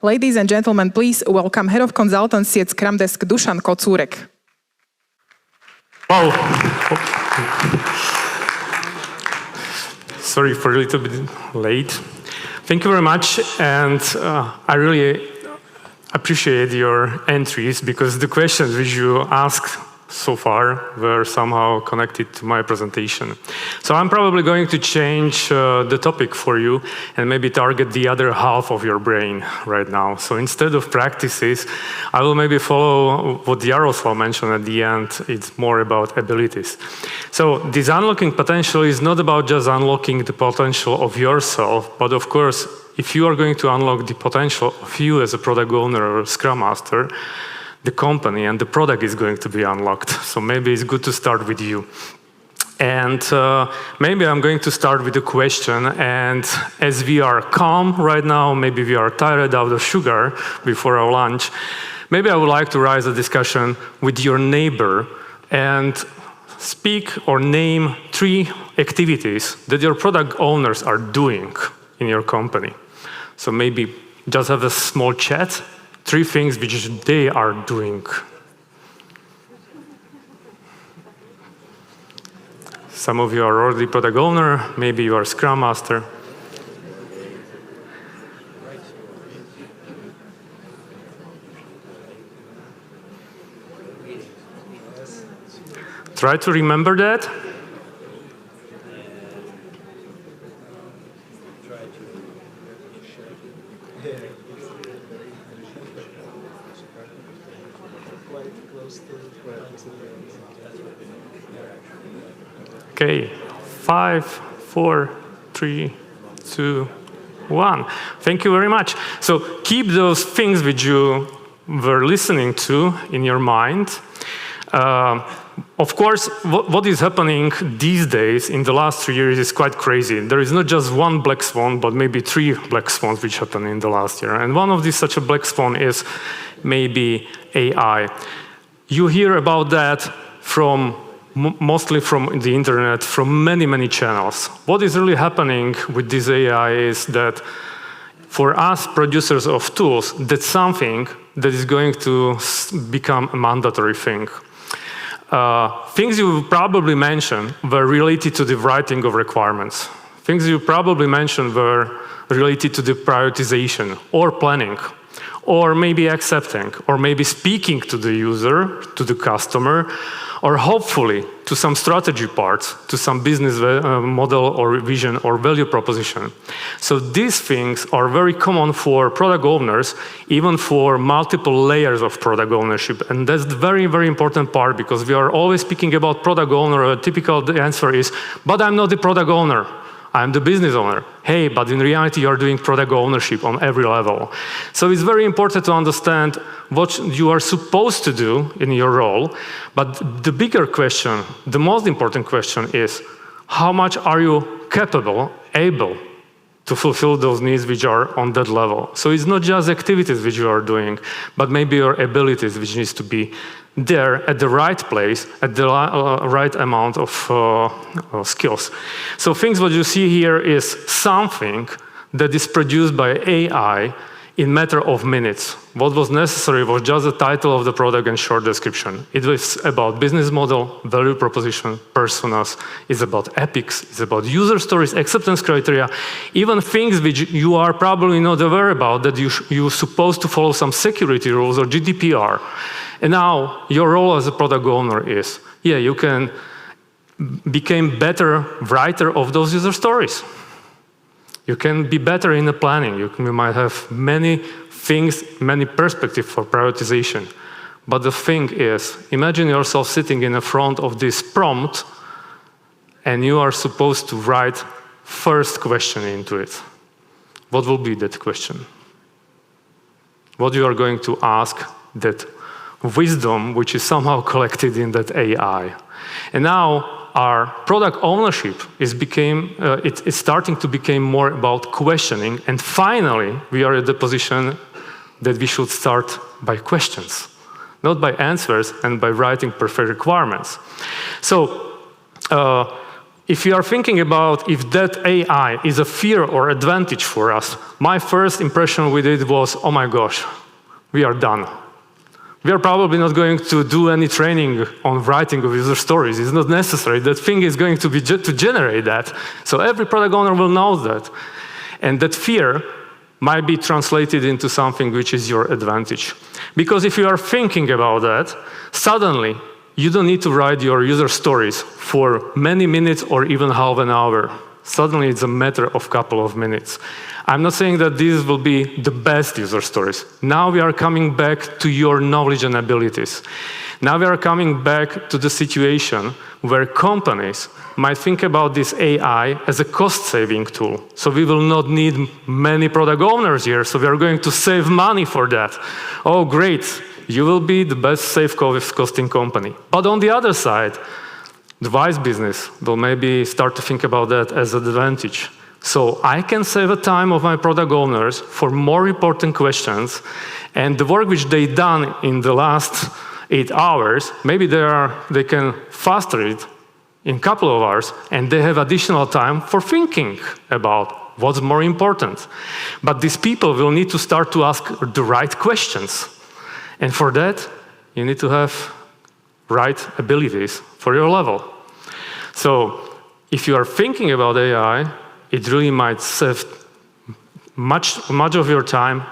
Ladies and gentlemen, please welcome Head of Consultancy at ScrumDesk, Dušan Kocúrek. Wow. Sorry for a little bit late. Thank you very much, and I really appreciate your entries because the questions which you asked so far were somehow connected to my presentation. So I'm probably going to change the topic for you and maybe target the other half of your brain right now. So instead of practices, I will maybe follow what Jaroslav mentioned at the end. It's more about abilities. So this unlocking potential is not about just unlocking the potential of yourself, but of course, if you are going to unlock the potential of you as a product owner or Scrum Master, the company and the product is going to be unlocked. So maybe it's good to start with you. And maybe I'm going to start with a question. And as we are calm right now, maybe we are tired out of sugar before our lunch, maybe I would like to raise a discussion with your neighbor and speak or name 3 activities that your product owners are doing in your company. So maybe just have a small chat. 3 things which they are doing. Some of you are already product owner, maybe you are Scrum Master. Try to remember that. Okay, 5, 4, 3, 2, 1. Thank you very much. So keep those things which you were listening to in your mind. Of course, what is happening these days in the last 3 years is quite crazy. There is not just one black swan, but maybe 3 black swans which happened in the last year. And one of these such a black swan is maybe AI. You hear about that mostly from the internet, from many, many channels. What is really happening with this AI is that for us producers of tools, that's something that is going to become a mandatory thing. Things you probably mentioned were related to the writing of requirements. Things you probably mentioned were related to the prioritization or planning, or maybe accepting, or maybe speaking to the user, to the customer, or hopefully to some strategy parts, to some business model or vision or value proposition. So these things are very common for product owners, even for multiple layers of product ownership. And that's the very, very important part because we are always speaking about product owner. A typical answer is, but I'm not the product owner. I'm the business owner. Hey, but in reality, you're doing product ownership on every level. So it's very important to understand what you are supposed to do in your role. But the bigger question, the most important question is, how much are you capable, able to fulfill those needs which are on that level? So it's not just activities which you are doing, but maybe your abilities which needs to be there at the right place, at the right amount of skills. So things what you see here is something that is produced by AI in matter of minutes. What was necessary was just the title of the product and short description. It was about business model, value proposition, personas. It's about epics. It's about user stories, acceptance criteria, even things which you are probably not aware about that you're supposed to follow some security rules or GDPR. And now your role as a product owner is, yeah, you can become better writer of those user stories. You can be better in the planning. You might have many things, many perspectives for prioritization. But the thing is, imagine yourself sitting in the front of this prompt and you are supposed to write first question into it. What will be that question? What you are going to ask that wisdom which is somehow collected in that AI. And now our product ownership is starting to become more about questioning, and finally we are at the position that we should start by questions, not by answers and by writing perfect requirements. So if you are thinking about if that AI is a fear or advantage for us, my first impression with it was, oh my gosh, we are done. We are probably not going to do any training on writing of user stories. It's not necessary. That thing is going to be to generate that. So every product owner will know that. And that fear might be translated into something which is your advantage. Because if you are thinking about that, suddenly you don't need to write your user stories for many minutes or even half an hour. Suddenly it's a matter of a couple of minutes. I'm not saying that these will be the best user stories. Now we are coming back to your knowledge and abilities. Now we are coming back to the situation where companies might think about this AI as a cost-saving tool. So we will not need many product owners here, so we are going to save money for that. Oh, great. You will be the best safe costing company. But on the other side, the wise business will maybe start to think about that as an advantage. So I can save the time of my product owners for more important questions, and the work which they done in the last 8 hours, maybe they can faster it in a couple of hours, and they have additional time for thinking about what's more important. But these people will need to start to ask the right questions. And for that, you need to have right abilities for your level. So if you are thinking about AI, it really might save much of your time,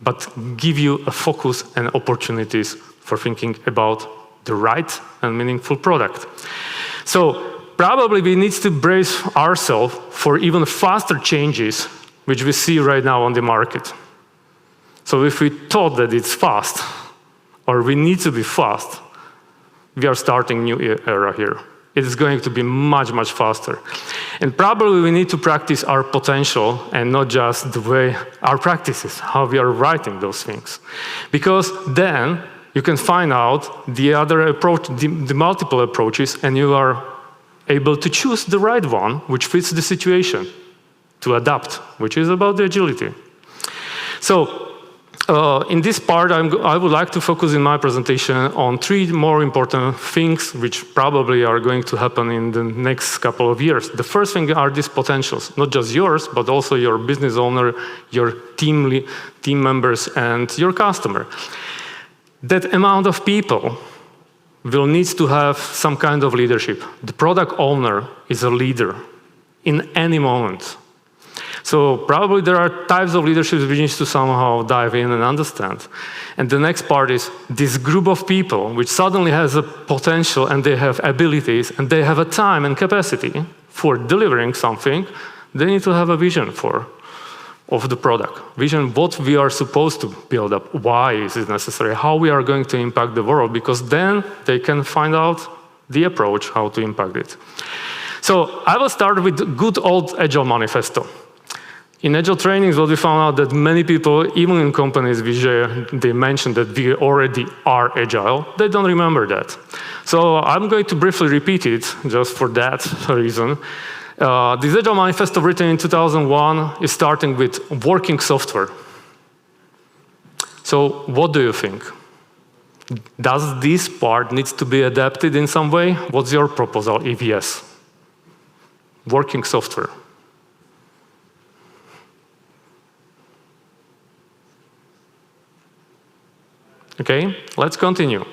but give you a focus and opportunities for thinking about the right and meaningful product. So probably we need to brace ourselves for even faster changes, which we see right now on the market. So if we thought that it's fast, or we need to be fast, we are starting a new era here. It is going to be much, much faster. And probably we need to practice our potential and not just the way our practices, how we are writing those things. Because then you can find out the other approach, the multiple approaches, and you are able to choose the right one which fits the situation to adapt, which is about the agility. So in this part, I would like to focus in my presentation on 3 more important things which probably are going to happen in the next couple of years. The first thing are these potentials, not just yours, but also your business owner, your team members, and your customer. That amount of people will need to have some kind of leadership. The product owner is a leader in any moment. So probably there are types of leadership we need to somehow dive in and understand. And the next part is this group of people which suddenly has a potential and they have abilities and they have a time and capacity for delivering something, they need to have a vision of the product. Vision what we are supposed to build up, why is it necessary, how we are going to impact the world, because then they can find out the approach how to impact it. So I will start with good old Agile manifesto. In Agile trainings, what we found out that many people, even in companies which they mentioned that we already are Agile, they don't remember that. So I'm going to briefly repeat it just for that reason. This Agile manifesto written in 2001 is starting with working software. So what do you think? Does this part need to be adapted in some way? What's your proposal if yes? Working software. Okay, let's continue.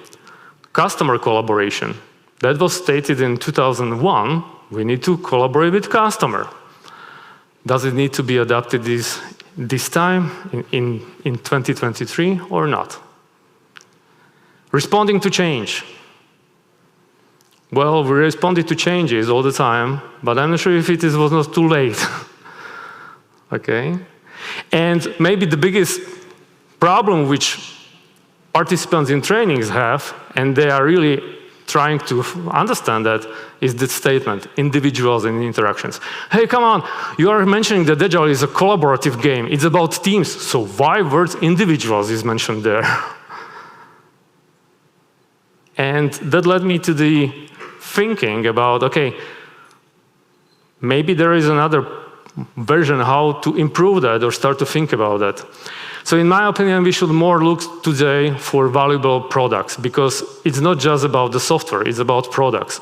Customer collaboration. That was stated in 2001. We need to collaborate with customer. Does it need to be adapted this time in 2023 or not? Responding to change. Well, we responded to changes all the time, but I'm not sure if it was not too late. Okay? And maybe the biggest problem which participants in trainings have, and they are really trying to understand that, is the statement, individuals and interactions. Hey, come on, you are mentioning that Agile is a collaborative game. It's about teams, so why words individuals is mentioned there? And that led me to the thinking about, okay, maybe there is another version how to improve that or start to think about that. So in my opinion, we should more look today for valuable products, because it's not just about the software, it's about products.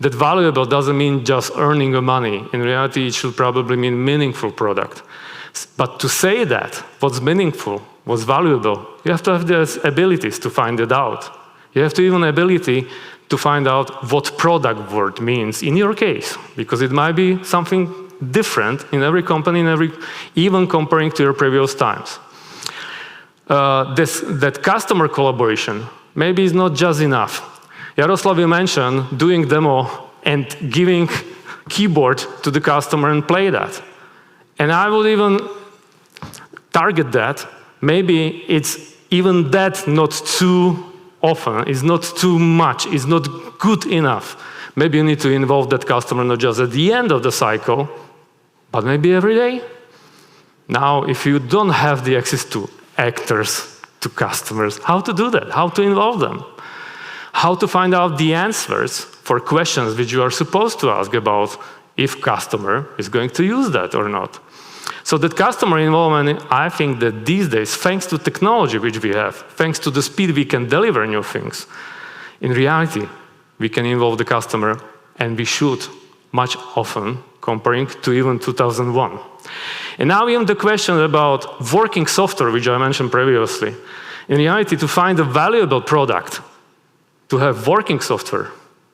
That valuable doesn't mean just earning money. In reality, it should probably mean meaningful product. But to say that, what's meaningful, what's valuable, you have to have the abilities to find it out. You have to even ability to find out what product word means in your case, because it might be something different in every company, even comparing to your previous times. That customer collaboration maybe is not just enough. Jaroslav, you mentioned doing demo and giving keyboard to the customer and play that. And I would even target that. Maybe it's even that not too often, it's not too much, it's not good enough. Maybe you need to involve that customer not just at the end of the cycle, but maybe every day. Now, if you don't have the access to actors, to customers, how to do that? How to involve them? How to find out the answers for questions which you are supposed to ask about if customer is going to use that or not. So that customer involvement, I think that these days, thanks to technology which we have, thanks to the speed we can deliver new things, in reality, we can involve the customer, and we should much often, comparing to even 2001. And now even the question about working software, which I mentioned previously. In reality, to find a valuable product, to have working software,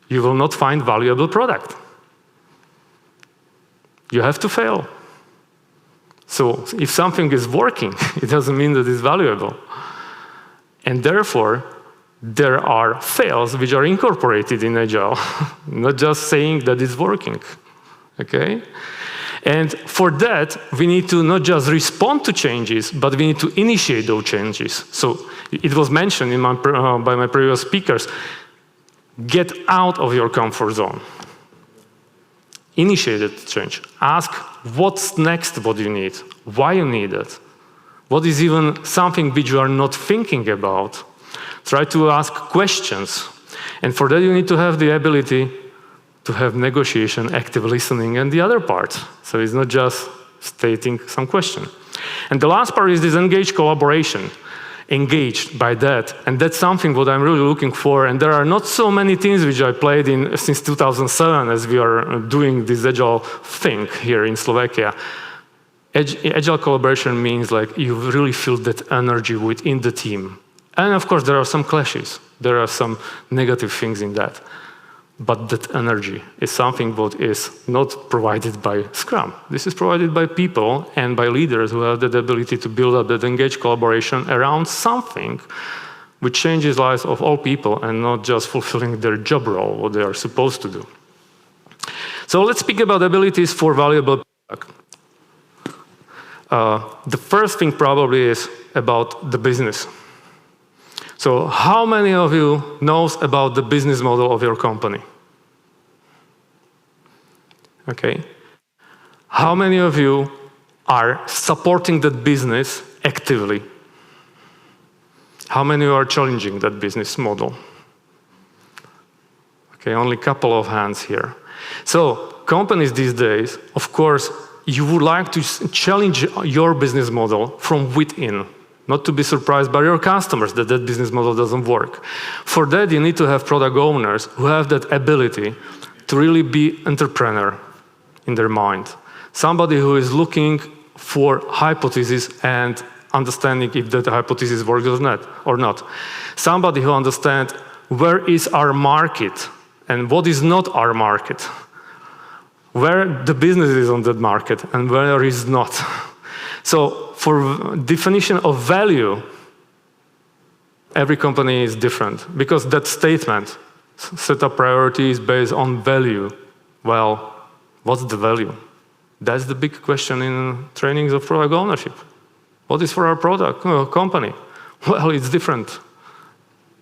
you will not find valuable product. You have to fail. So if something is working, it doesn't mean that it's valuable. And therefore, there are fails which are incorporated in Agile, not just saying that it's working. Okay? And for that, we need to not just respond to changes, but we need to initiate those changes. So it was mentioned in by my previous speakers, get out of your comfort zone. Initiate the change. Ask what's next, what you need, why you need it. What is even something which you are not thinking about. Try to ask questions. And for that, you need to have the ability to have negotiation, active listening, and the other part. So it's not just stating some question. And the last part is this engaged collaboration. Engaged by that. And that's something what I'm really looking for. And there are not so many teams which I played in since 2007 as we are doing this Agile thing here in Slovakia. Agile collaboration means like you really feel that energy within the team. And of course, there are some clashes. There are some negative things in that. But that energy is something what is not provided by Scrum. This is provided by people and by leaders who have that ability to build up that engaged collaboration around something which changes lives of all people and not just fulfilling their job role, what they are supposed to do. So let's speak about abilities for valuable product. The first thing probably is about the business. So how many of you knows about the business model of your company? Okay. How many of you are supporting that business actively? How many are challenging that business model? Okay, only a couple of hands here. So companies these days, of course, you would like to challenge your business model from within. Not to be surprised by your customers that that business model doesn't work. For that, you need to have product owners who have that ability to really be entrepreneur in their mind. Somebody who is looking for hypotheses and understanding if that hypothesis works or not. Somebody who understands where is our market and what is not our market. Where the business is on that market and where is not. So for definition of value, every company is different because that statement, set up priorities based on value. Well, what's the value? That's the big question in trainings of product ownership. What is for our product company? Well, it's different.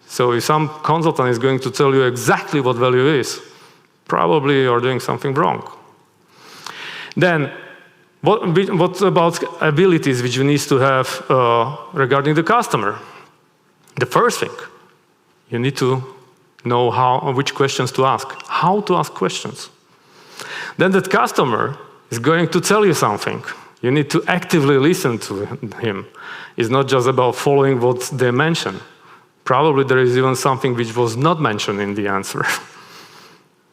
So if some consultant is going to tell you exactly what value is, probably you're doing something wrong. Then, what about abilities which you need to have regarding the customer? The first thing, you need to know which questions to ask, how to ask questions. Then that customer is going to tell you something. You need to actively listen to him. It's not just about following what they mention. Probably there is even something which was not mentioned in the answer.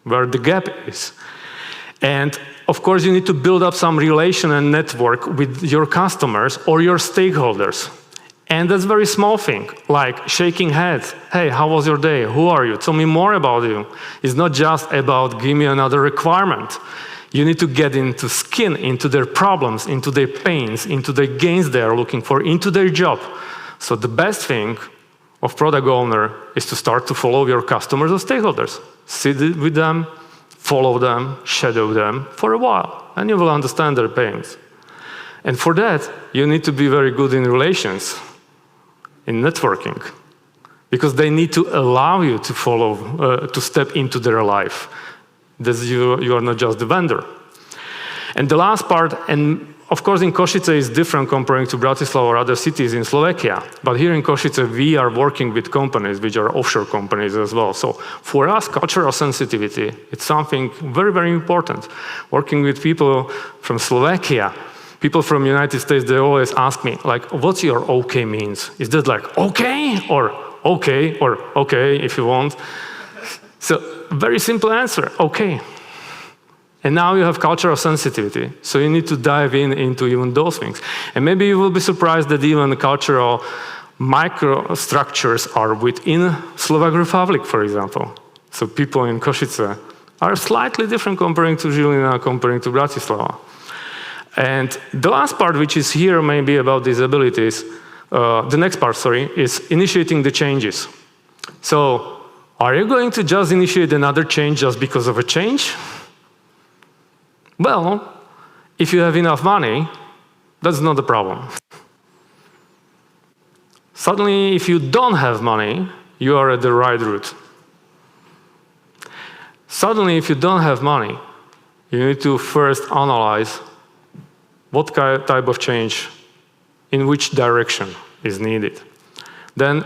where the gap is. And of course, you need to build up some relation and network with your customers or your stakeholders. And that's a very small thing, like shaking heads. Hey, how was your day? Who are you? Tell me more about you. It's not just about give me another requirement. You need to get into skin, into their problems, into their pains, into the gains they are looking for, into their job. So the best thing of product owner is to start to follow your customers or stakeholders. Sit with them, follow them, shadow them for a while, and you will understand their pains. And for that, you need to be very good in relations, in networking, because they need to allow you to follow, to step into their life. You are not just the vendor. And the last part, and of course in Košice is different comparing to Bratislava or other cities in Slovakia, but here in Košice we are working with companies which are offshore companies as well. So for us, cultural sensitivity, it's something very, very important. Working with people from Slovakia, people from the United States, they always ask me, like, what's your okay means? Is that like okay or okay if you want? So very simple answer, okay. And now you have cultural sensitivity, so you need to dive into even those things. And maybe you will be surprised that even cultural microstructures are within Slovak Republic, for example. So people in Košice are slightly different comparing to Žilina, comparing to Bratislava. And the last part, which is here maybe about disabilities, the next part, sorry, is initiating the changes. So are you going to just initiate another change just because of a change? Well, if you have enough money, that's not a problem. Suddenly, if you don't have money, you are at the right route. Suddenly, if you don't have money, you need to first analyze what type of change, in which direction is needed. Then,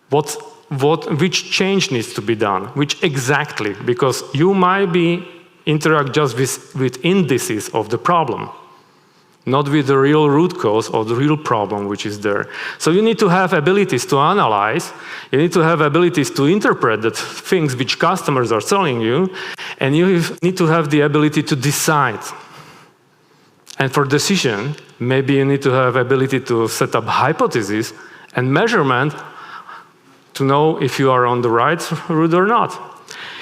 which change needs to be done, which exactly, because you might be interact just with indices of the problem, not with the real root cause of the real problem which is there. So you need to have abilities to analyze, you need to have abilities to interpret the things which customers are telling you, and you need to have the ability to decide. And for decision, maybe you need to have ability to set up hypotheses and measurement to know if you are on the right route or not.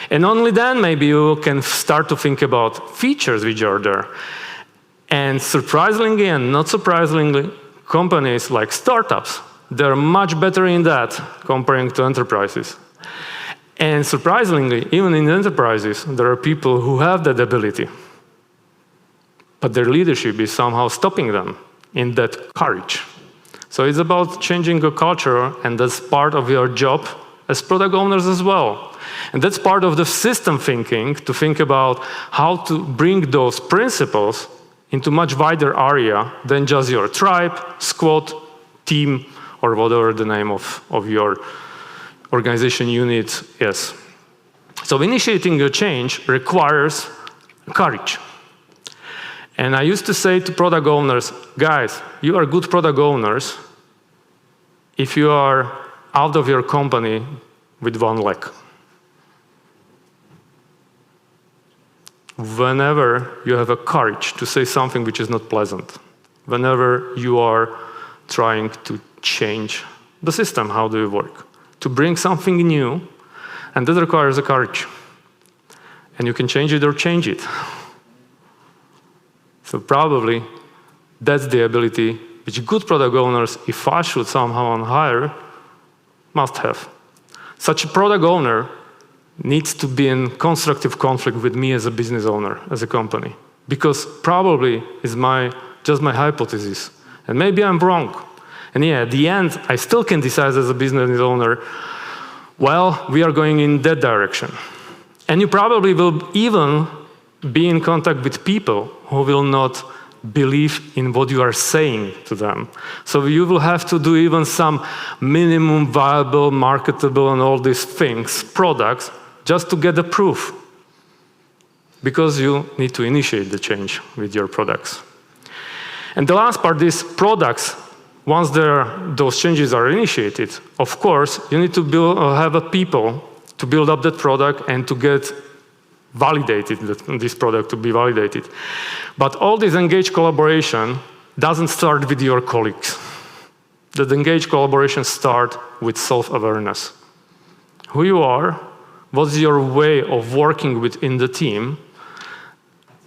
And only then maybe you can start to think about features which are there. And surprisingly and not surprisingly, companies like startups, they're much better in that comparing to enterprises. And surprisingly, even in enterprises, there are people who have that ability. But their leadership is somehow stopping them in that courage. So it's about changing a culture, and that's part of your job as product owners as well. And that's part of the system thinking, to think about how to bring those principles into much wider area than just your tribe, squad, team, or whatever the name of your organization unit is. So initiating a change requires courage. And I used to say to product owners, guys, you are good product owners if you are out of your company with one leg. Whenever you have a courage to say something which is not pleasant, whenever you are trying to change the system, how do you work, to bring something new, and that requires a courage. And you can change it or change it. So probably that's the ability which good product owners, if I should somehow hire, must have. Such a product owner needs to be in constructive conflict with me as a business owner, as a company. Because probably is just my hypothesis. And maybe I'm wrong. And yeah, at the end, I still can decide as a business owner, well, we are going in that direction. And you probably will even be in contact with people who will not believe in what you are saying to them. So you will have to do even some minimum viable, marketable, and all these things, products, just to get the proof. Because you need to initiate the change with your products. And the last part is products. Once those changes are initiated, of course, you need to have a people to build up that product and to get validated, this product to be validated. But all this engaged collaboration doesn't start with your colleagues. That engaged collaboration starts with self-awareness. Who you are, what's your way of working within the team,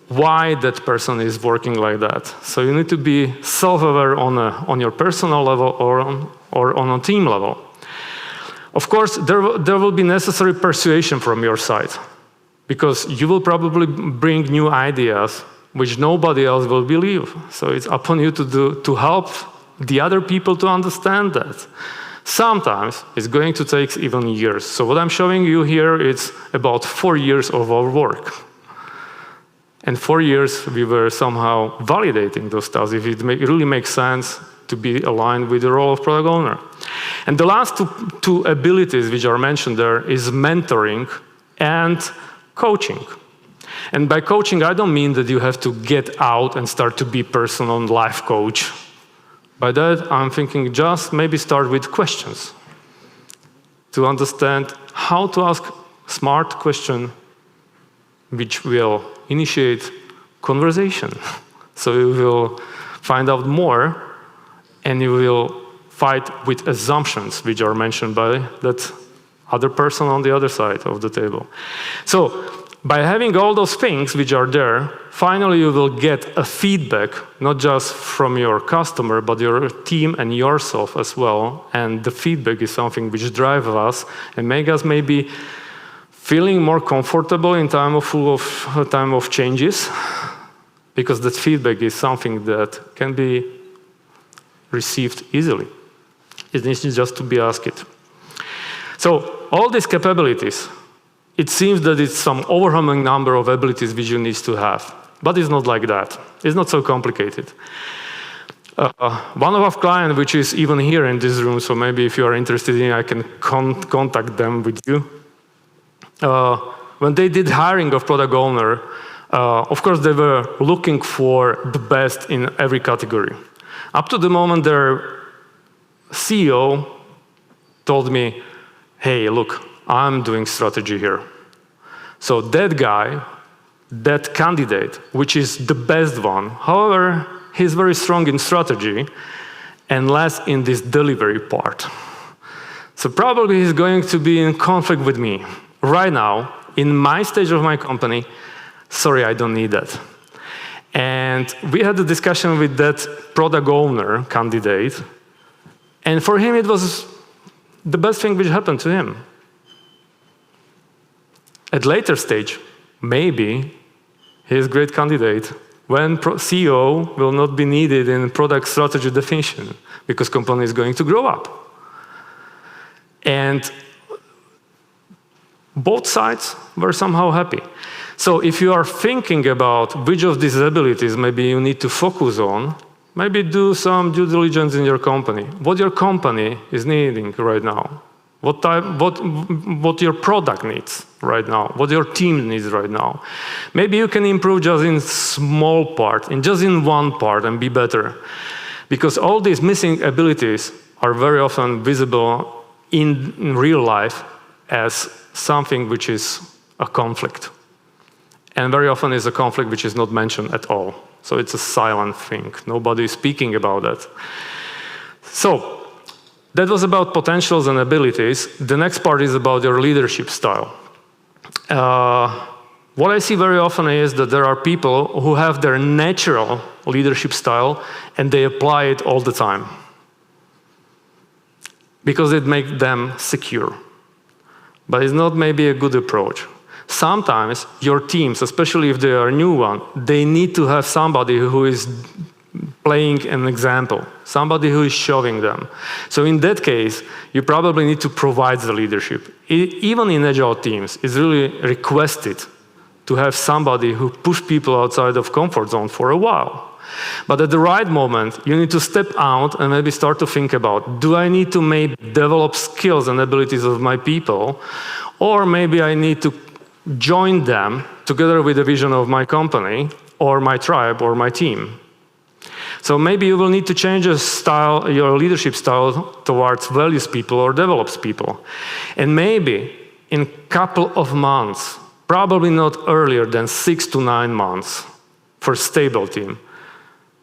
why that person is working like that. So you need to be self-aware on your personal level or on a team level. Of course, there will be necessary persuasion from your side, because you will probably bring new ideas which nobody else will believe. So it's upon you to help the other people to understand that. Sometimes it's going to take even years. So what I'm showing you here is about 4 years of our work. And 4 years we were somehow validating those tasks, if it really makes sense to be aligned with the role of product owner. And the last two abilities which are mentioned there is mentoring and coaching. And by coaching, I don't mean that you have to get out and start to be personal life coach. By that, I'm thinking just maybe start with questions to understand how to ask smart question which will initiate conversation. So you will find out more and you will fight with assumptions which are mentioned by that other person on the other side of the table. So by having all those things which are there, finally you will get a feedback, not just from your customer, but your team and yourself as well. And the feedback is something which drives us and makes us maybe feeling more comfortable in time of changes, because that feedback is something that can be received easily. It needs just to be asked. So all these capabilities, it seems that it's some overwhelming number of abilities which you need to have. But it's not like that. It's not so complicated. One of our clients, which is even here in this room, so maybe if you are interested in, I can contact them with you. When they did hiring of product owner, of course they were looking for the best in every category. Up to the moment their CEO told me, hey, look, I'm doing strategy here. So that guy, that candidate, which is the best one, however, he's very strong in strategy and less in this delivery part. So probably he's going to be in conflict with me. Right now, in my stage of my company, sorry, I don't need that. And we had a discussion with that product owner candidate, and for him it was the best thing which happened to him. At later stage, maybe he is a great candidate when CEO will not be needed in product strategy definition, because company is going to grow up. And both sides were somehow happy. So if you are thinking about which of these abilities maybe you need to focus on, maybe do some due diligence in your company. What your company is needing right now. What your product needs right now, what your team needs right now. Maybe you can improve just in small part, just in one part, and be better. Because all these missing abilities are very often visible in real life as something which is a conflict. And very often is a conflict which is not mentioned at all. So it's a silent thing. Nobody is speaking about that. So that was about potentials and abilities. The next part is about your leadership style. What I see very often is that there are people who have their natural leadership style and they apply it all the time because it makes them secure. But it's not maybe a good approach. Sometimes your teams, especially if they are a new one, they need to have somebody who is playing an example, somebody who is showing them. So in that case, you probably need to provide the leadership. Even in agile teams, it's really requested to have somebody who pushes people outside of comfort zone for a while. But at the right moment, you need to step out and maybe start to think about, do I need to maybe develop skills and abilities of my people, or maybe I need to join them together with the vision of my company, or my tribe, or my team. So maybe you will need to change your style, your leadership style towards values people or develops people. And maybe in a couple of months, probably not earlier than 6 to 9 months for a stable team,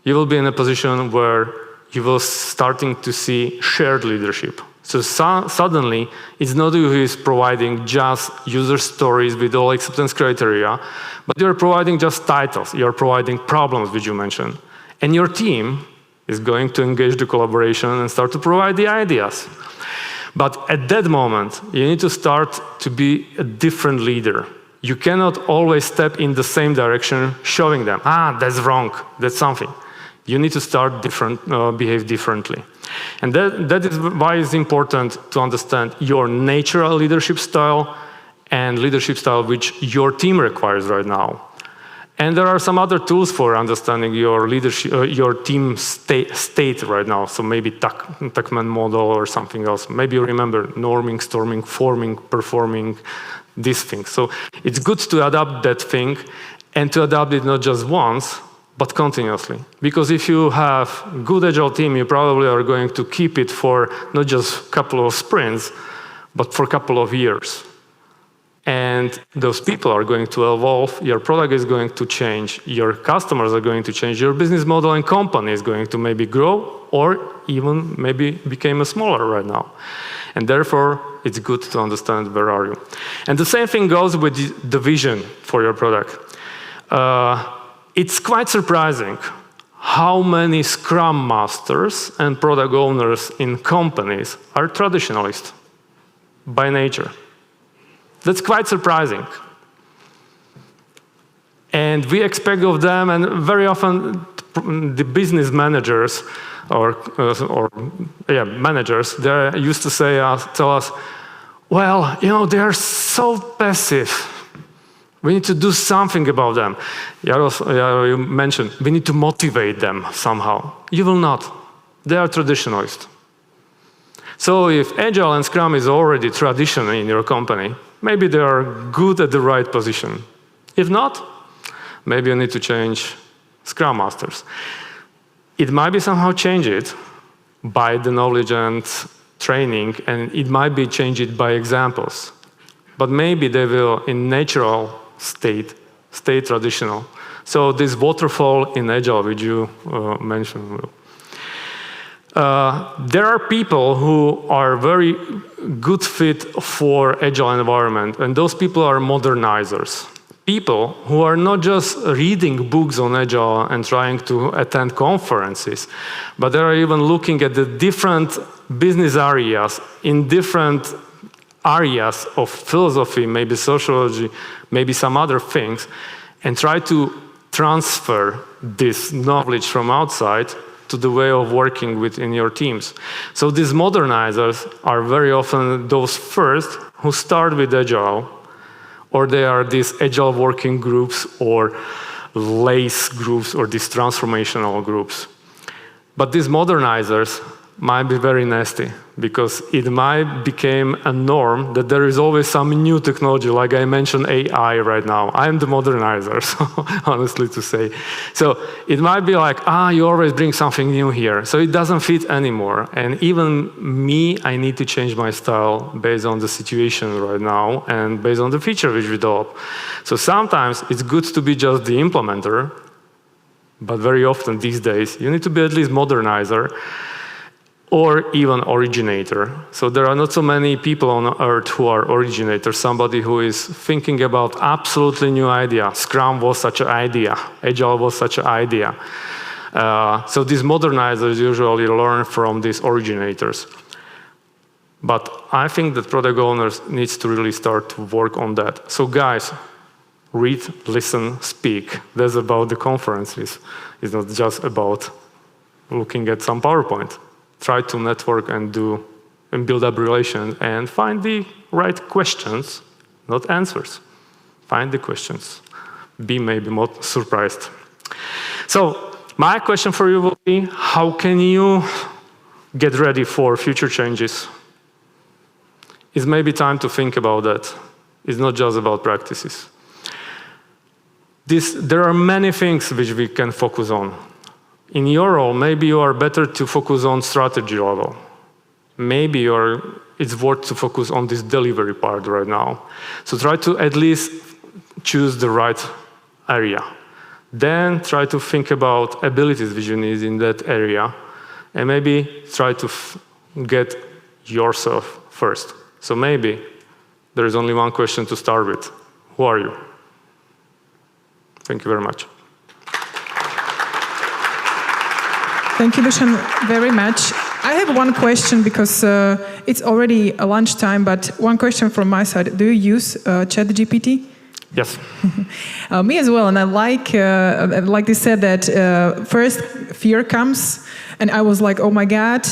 you will be in a position where you will starting to see shared leadership. So suddenly, it's not you who is providing just user stories with all acceptance criteria, but you're providing just titles. You're providing problems, which you mentioned. And your team is going to engage the collaboration and start to provide the ideas. But at that moment, you need to start to be a different leader. You cannot always step in the same direction, showing them, that's wrong, that's something. You need to start behave differently. And that is why it's important to understand your natural leadership style and leadership style which your team requires right now. And there are some other tools for understanding your leadership, your team state right now. So maybe Tuckman model or something else. Maybe you remember norming, storming, forming, performing, these things. So it's good to adapt that thing and to adapt it not just once, but continuously. Because if you have a good agile team, you probably are going to keep it for not just a couple of sprints, but for a couple of years. And those people are going to evolve, your product is going to change, your customers are going to change, your business model and company is going to maybe grow or even maybe become smaller right now. And therefore, it's good to understand where are you. And the same thing goes with the vision for your product. It's quite surprising how many Scrum Masters and product owners in companies are traditionalists by nature. That's quite surprising. And we expect of them, and very often the business managers managers, they used to tell us, well, they are so passive. We need to do something about them. You mentioned, we need to motivate them somehow. You will not. They are traditionalists. So if Agile and Scrum is already tradition in your company, maybe they are good at the right position. If not, maybe you need to change Scrum Masters. It might be somehow change it by the knowledge and training, and it might be change it by examples. But maybe they will, in natural state, stay traditional. So this waterfall in Agile, which you mentioned, there are people who are very good fit for Agile environment, and those people are modernizers. People who are not just reading books on Agile and trying to attend conferences, but they are even looking at the different business areas in different areas of philosophy, maybe sociology, maybe some other things, and try to transfer this knowledge from outside to the way of working within your teams. So these modernizers are very often those first who start with Agile, or they are these Agile working groups or LACE groups or these transformational groups. But these modernizers might be very nasty because it might become a norm that there is always some new technology, like I mentioned AI right now. I'm the modernizer, so honestly to say. So it might be like, you always bring something new here. So it doesn't fit anymore. And even me, I need to change my style based on the situation right now and based on the feature which we develop. So sometimes it's good to be just the implementer, but very often these days, you need to be at least modernizer, or even originator. So there are not so many people on earth who are originators, somebody who is thinking about absolutely new idea. Scrum was such an idea. Agile was such an idea. So these modernizers usually learn from these originators. But I think that product owners needs to really start to work on that. So guys, read, listen, speak. That's about the conferences. It's not just about looking at some PowerPoint. Try to network and build up relations and find the right questions, not answers. Find the questions. Be maybe more surprised. So my question for you will be, how can you get ready for future changes? It's maybe time to think about that. It's not just about practices. There are many things which we can focus on. In your role, maybe you are better to focus on strategy level. Maybe it's worth to focus on this delivery part right now. So try to at least choose the right area. Then try to think about abilities which you need in that area, and maybe try to get yourself first. So maybe there is only one question to start with. Who are you? Thank you very much. Thank you, Dušan, very much. I have one question because it's already lunchtime, but one question from my side. Do you use ChatGPT? Yes. Me as well, and I like they said that first fear comes, and I was like, oh my God,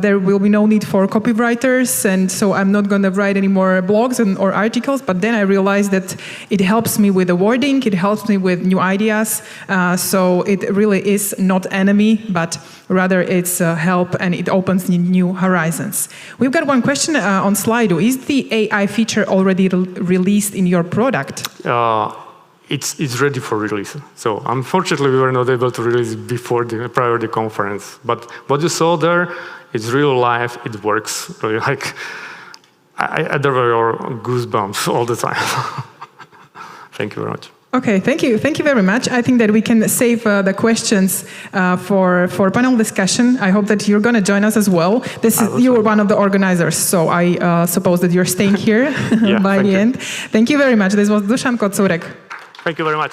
there will be no need for copywriters, and so I'm not going to write any more blogs or articles. But then I realized that it helps me with the wording, it helps me with new ideas, so it really is not enemy, but rather it's help, and it opens new horizons. We've got one question on Slido. Is the AI feature already released in your product? It's ready for release. So unfortunately, we were not able to release it prior to the conference. But what you saw there, it's real life. It works. Really, like I there were goosebumps all the time. Thank you very much. Okay, thank you. Thank you very much. I think that we can save the questions for panel discussion. I hope that you're going to join us as well. You were one of the organizers, so I suppose that you're staying here by the end. Thank you very much. This was Dušan Kocúrek. Thank you very much.